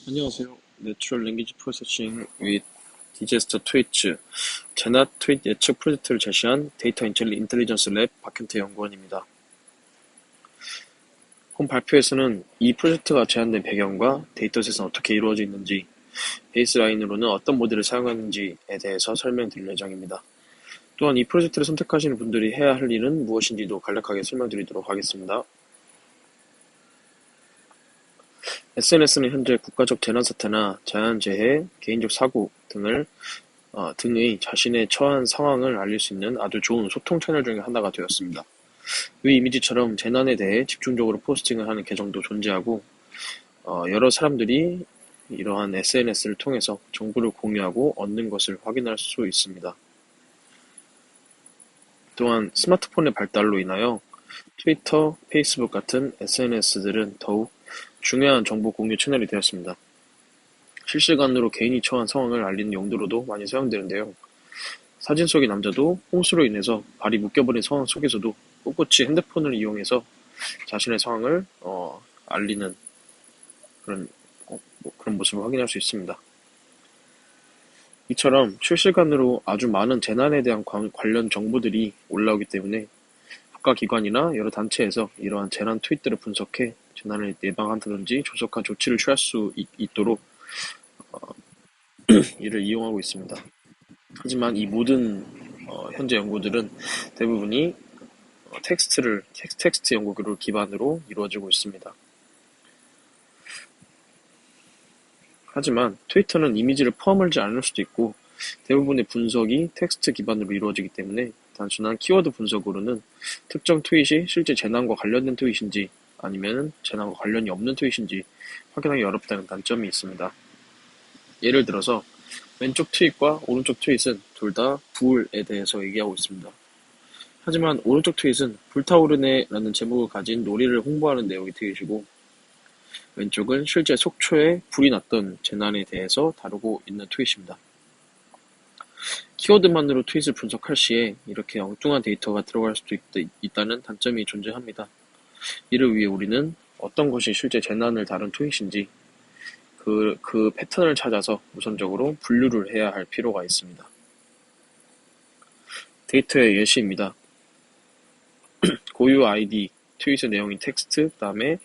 안녕하세요. Natural Language Processing with Digester Twitch 제낫 트윗 예측 프로젝트를 제시한 데이터 인텔리전스 랩 박현태 연구원입니다. 본 발표에서는 이 프로젝트가 제안된 배경과 데이터셋은 어떻게 이루어져 있는지, 베이스라인으로는 어떤 모델을 사용하는지에 대해서 설명드릴 예정입니다. 또한 이 프로젝트를 선택하시는 분들이 해야 할 일은 무엇인지도 간략하게 설명드리도록 하겠습니다. SNS는 현재 국가적 재난사태나 자연재해, 개인적 사고 등의 자신의 처한 상황을 알릴 수 있는 아주 좋은 소통 채널 중에 하나가 되었습니다. 위 이미지처럼 재난에 대해 집중적으로 포스팅을 하는 계정도 존재하고, 여러 사람들이 이러한 SNS를 통해서 정보를 공유하고 얻는 것을 확인할 수 있습니다. 또한 스마트폰의 발달로 인하여 트위터, 페이스북 같은 SNS들은 더욱 중요한 정보 공유 채널이 되었습니다. 실시간으로 개인이 처한 상황을 알리는 용도로도 많이 사용되는데요. 사진 속의 남자도 홍수로 인해서 발이 묶여버린 상황 속에서도 꿋꿋이 핸드폰을 이용해서 자신의 상황을 알리는 그런 모습을 확인할 수 있습니다. 이처럼 실시간으로 아주 많은 재난에 대한 관련 정보들이 올라오기 때문에 국가기관이나 여러 단체에서 이러한 재난 트윗들을 분석해 재난을 예방한다든지 조속한 조치를 취할 수 있도록 이를 이용하고 있습니다. 하지만 이 모든 현재 연구들은 대부분이 텍스트 연구를 기반으로 이루어지고 있습니다. 하지만 트위터는 이미지를 포함하지 않을 수도 있고, 대부분의 분석이 텍스트 기반으로 이루어지기 때문에 단순한 키워드 분석으로는 특정 트윗이 실제 재난과 관련된 트윗인지 아니면 재난과 관련이 없는 트윗인지 확인하기 어렵다는 단점이 있습니다. 예를 들어서 왼쪽 트윗과 오른쪽 트윗은 둘 다 불에 대해서 얘기하고 있습니다. 하지만 오른쪽 트윗은 불타오르네 라는 제목을 가진 놀이를 홍보하는 내용의 트윗이고, 왼쪽은 실제 속초에 불이 났던 재난에 대해서 다루고 있는 트윗입니다. 키워드만으로 트윗을 분석할 시에 이렇게 엉뚱한 데이터가 들어갈 수도 있다는 단점이 존재합니다. 이를 위해 우리는 어떤 것이 실제 재난을 다룬 트윗인지 그 패턴을 찾아서 우선적으로 분류를 해야 할 필요가 있습니다. 데이터의 예시입니다. 고유 아이디, 트윗의 내용인 텍스트, 그 다음에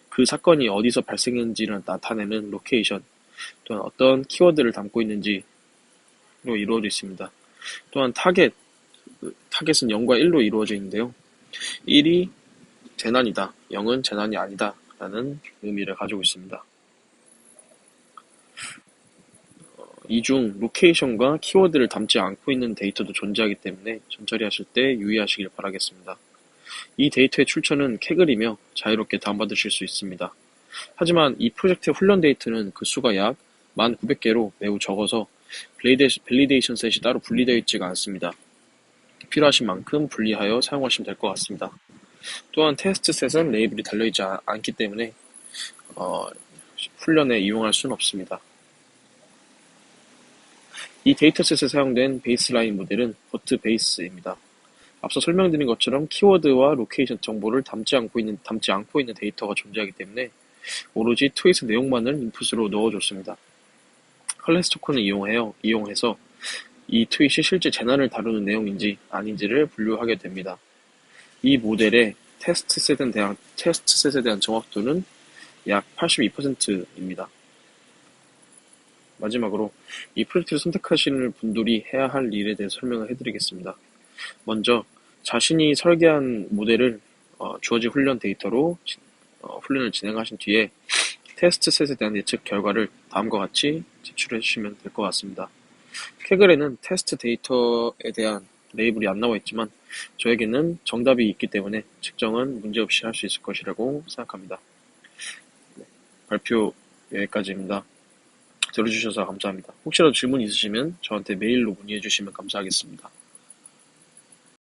그 사건이 어디서 발생했는지를 나타내는 로케이션, 또한 어떤 키워드를 담고 있는지로 이루어져 있습니다. 또한 타겟은 0과 1로 이루어져 있는데요. 1이 재난이다, 0은 재난이 아니다 라는 의미를 가지고 있습니다. 이 중 로케이션과 키워드를 담지 않고 있는 데이터도 존재하기 때문에 전처리하실 때 유의하시길 바라겠습니다. 이 데이터의 출처는 캐글이며 자유롭게 다운받으실 수 있습니다. 하지만 이 프로젝트의 훈련 데이터는 그 수가 약 1900개로 매우 적어서 밸리데이션 셋이 따로 분리되어 있지가 않습니다. 필요하신 만큼 분리하여 사용하시면 될 것 같습니다. 또한 테스트 셋은 레이블이 달려있지 않기 때문에 훈련에 이용할 수는 없습니다. 이 데이터셋에 사용된 베이스라인 모델은 버트 베이스입니다. 앞서 설명드린 것처럼 키워드와 로케이션 정보를 담지 않고 있는 데이터가 존재하기 때문에 오로지 트윗의 내용만을 인풋으로 넣어줬습니다. 클래스 토큰을 이용해서 이 트윗이 실제 재난을 다루는 내용인지 아닌지를 분류하게 됩니다. 이 모델의 테스트셋에 대한 정확도는 약 82%입니다. 마지막으로 이 프로젝트를 선택하시는 분들이 해야 할 일에 대해서 설명을 해드리겠습니다. 먼저 자신이 설계한 모델을 주어진 훈련 데이터로 훈련을 진행하신 뒤에 테스트 셋에 대한 예측 결과를 다음과 같이 제출해 주시면 될 것 같습니다. 캐글에는 테스트 데이터에 대한 레이블이 안 나와 있지만 저에게는 정답이 있기 때문에 측정은 문제없이 할 수 있을 것이라고 생각합니다. 발표 여기까지입니다. 들어주셔서 감사합니다. 혹시라도 질문 있으시면 저한테 메일로 문의해 주시면 감사하겠습니다.